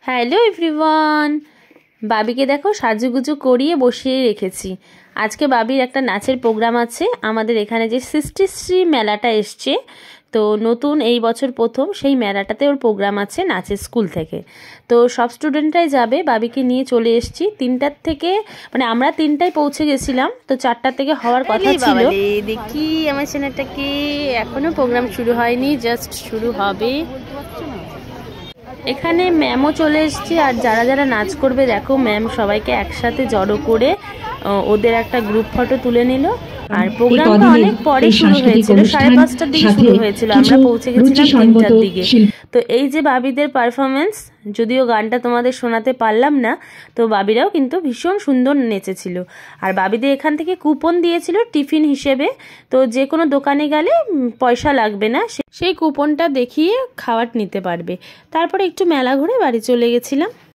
Hello everyone, বাবিকে দেখো সাজুগুজু করিয়ে বসিয়ে রেখেছি। আজকে বাবির একটা নাচের প্রোগ্রাম আছে। আমাদের এখানে যে সৃষ্টিশ্রী মেলাটা এসছে, তো নতুন এই বছর প্রথম সেই মেলাটাতে ওর প্রোগ্রাম আছে নাচের স্কুল থেকে। তো সব স্টুডেন্টরাই যাবে, বাবিকে নিয়ে চলে এসেছি। 3টার থেকে মানে আমরা 3টায় পৌঁছে গেছিলাম, তো 4টার থেকে হওয়ার কথা ছিল। দেখি আমার ছেলেটাকে, এখনো প্রোগ্রাম শুরু হয়নি, জাস্ট শুরু হবে। এখানে ম্যামও চলে এসছে, আর যারা যারা নাচ করবে দেখো ম্যাম সবাইকে একসাথে জড়ো করে ওদের একটা গ্রুপ ফটো তুলে নিল। আর প্রোগ্রামটা অনেক পরে শুরু হয়েছিল, 5:30টার দিকে শুরু হয়েছিল, আমরা পৌঁছে গেছিলাম 3টার দিকে। তো এই যে বাবিদের পারফরমেন্স, যদিও গানটা তোমাদের শোনাতে পারলাম না, তো বাবিরাও কিন্তু ভীষণ সুন্দর নেচেছিল। আর বাবিদের এখান থেকে কুপন দিয়েছিল টিফিন হিসেবে, তো যে কোনো দোকানে গেলে পয়সা লাগবে না, সেই কুপনটা দেখিয়ে খাবার নিতে পারবে। তারপরে একটু মেলা ঘুরে বাড়ি চলে গেছিলাম।